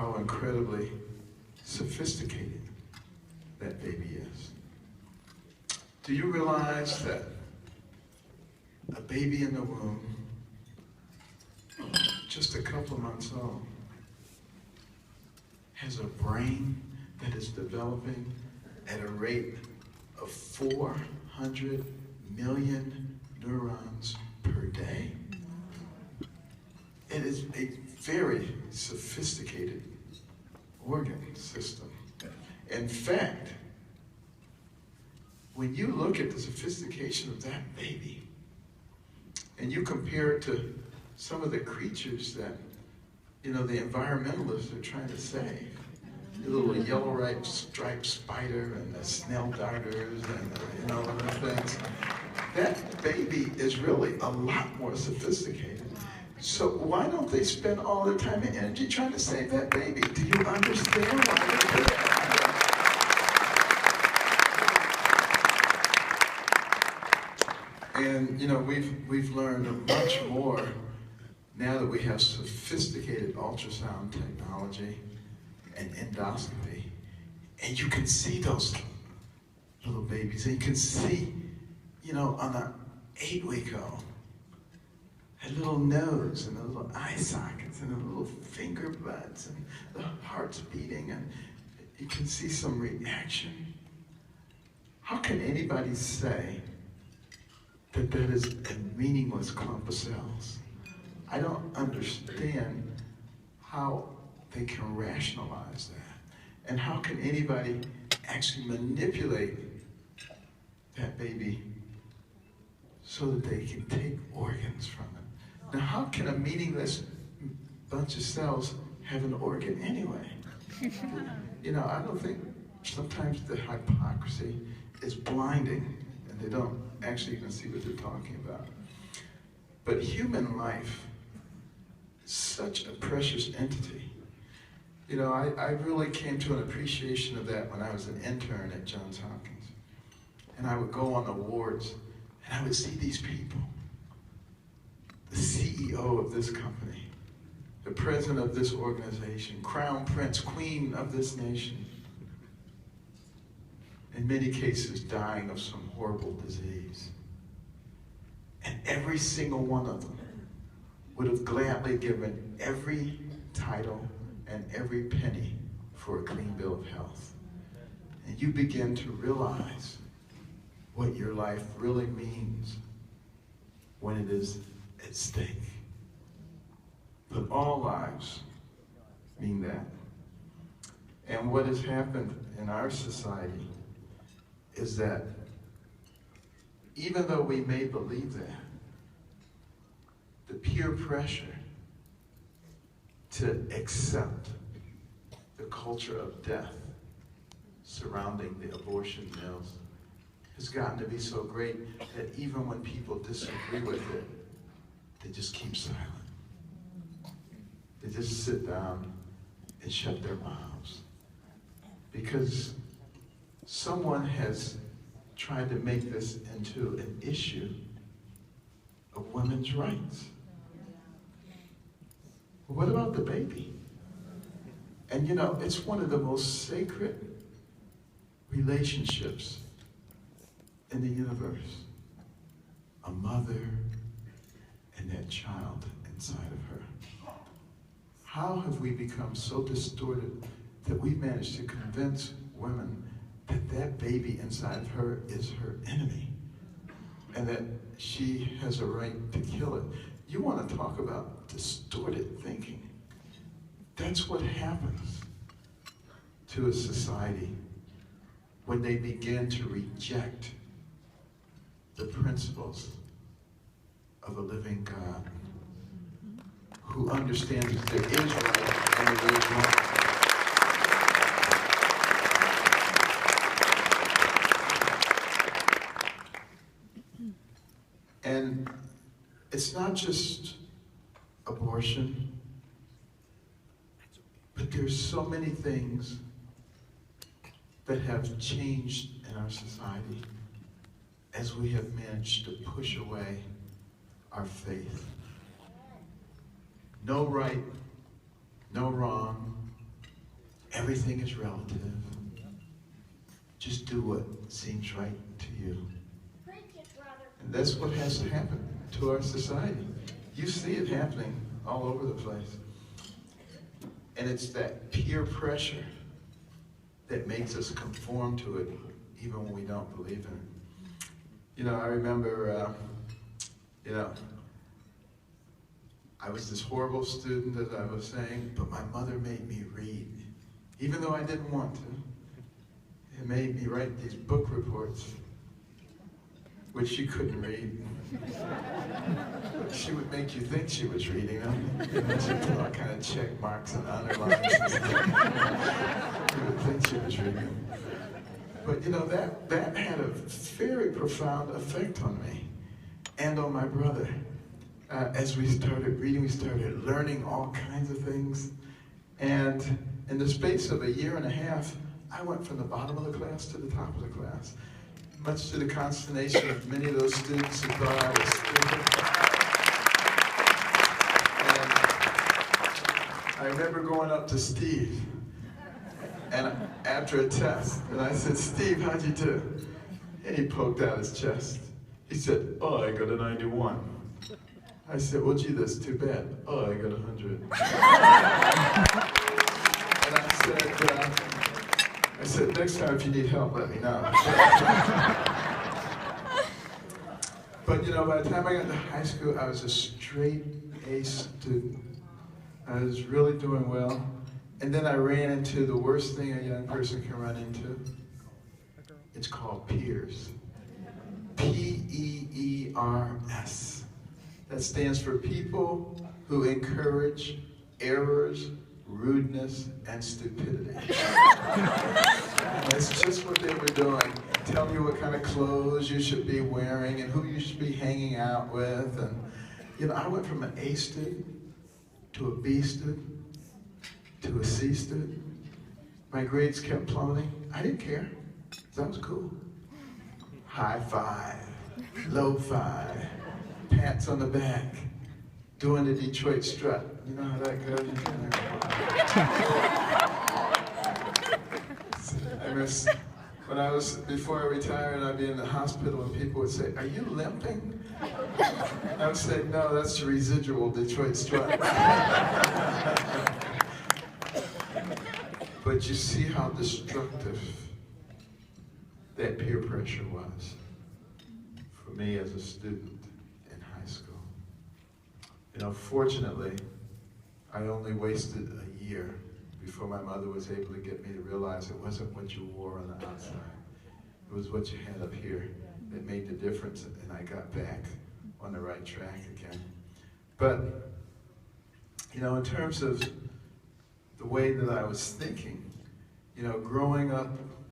how incredibly sophisticated that baby is. Do you realize that a baby in the womb, just a couple of months old, has a brain that is developing at a rate of 400 million neurons per day? It is a very sophisticated organ system. In fact, when you look at the sophistication of that baby, and you compare it to some of the creatures that, you know, the environmentalists are trying to save, the little yellow striped spider and the snail darters and you know, other things, that baby is really a lot more sophisticated. So why don't they spend all their time and energy trying to save that baby? Do you understand why they do that? And you know, we've learned much more now that we have sophisticated ultrasound technology and endoscopy, and you can see those little babies, and you can see, you know, on an 8-week-old, a little nose and the little eye sockets and the little finger buds and the heart's beating, and you can see some reaction. How can anybody say that that is a meaningless clump of cells? I don't understand how they can rationalize that. And how can anybody actually manipulate that baby so that they can take organs from it? Now, how can a meaningless bunch of cells have an organ anyway? You know, I don't think, sometimes the hypocrisy is blinding and they don't actually even see what they're talking about. But human life, such a precious entity. You know, I really came to an appreciation of that when I was an intern at Johns Hopkins. And I would go on the wards and I would see these people. The CEO of this company, the president of this organization, crown prince, queen of this nation, in many cases dying of some horrible disease. And every single one of them would have gladly given every title and every penny for a clean bill of health. And you begin to realize what your life really means when it is at stake. But all lives mean that. And what has happened in our society is that even though we may believe that, the peer pressure to accept the culture of death surrounding the abortion mills has gotten to be so great that even when people disagree with it, they just keep silent. They just sit down and shut their mouths. Because someone has tried to make this into an issue of women's rights. But what about the baby? And you know, it's one of the most sacred relationships in the universe. A mother and that child inside of her. How have we become so distorted that we managed to convince women that that baby inside of her is her enemy and that she has a right to kill it? You want to talk about distorted thinking. That's what happens to a society when they begin to reject the principles of a living God who understands that there is right and there is wrong. And it's not just abortion, but there's so many things that have changed in our society as we have managed to push away our faith. No right, no wrong, everything is relative. Just do what seems right to you. And that's what has to happen to our society. You see it happening all over the place. And it's that peer pressure that makes us conform to it, even when we don't believe in it. You know, I remember, I was this horrible student, as I was saying, but my mother made me read, even though I didn't want to. It made me write these book reports, which she couldn't read. She would make you think she was reading them. And then she'd put all kind of check marks and underlines and stuff. You would think she was reading them. But you know, that had a very profound effect on me and on my brother. As we started reading, we started learning all kinds of things. And in the space of a year and a half, I went from the bottom of the class to the top of the class, much to the consternation of many of those students who thought I was stupid. And I remember going up to Steve, and after a test, and I said, "Steve, how'd you do?" And he poked out his chest. He said, "Oh, I got a 91. I said, "Well, gee, that's too bad." "Oh, I got 100. And I said, "Next time if you need help, let me know." But you know, by the time I got to high school, I was a straight A student. I was really doing well. And then I ran into the worst thing a young person can run into. It's called peers. P-E-E-R-S. That stands for people who encourage errors, rudeness, and stupidity. That's just what they were doing. Telling you what kind of clothes you should be wearing and who you should be hanging out with. And you know, I went from an A student to a B student to a C student. My grades kept plummeting. I didn't care. That was cool. High five, low five, pats on the back, doing the Detroit strut. You know how that goes? Before I retired, I'd be in the hospital and people would say, "Are you limping?" I would say, "No, that's the residual Detroit strut." But you see how destructive that peer pressure was for me as a student in high school. You know, fortunately, I only wasted a year before my mother was able to get me to realize it wasn't what you wore on the outside. It was what you had up here that made the difference, and I got back on the right track again. But, you know, in terms of the way that I was thinking, you know, growing up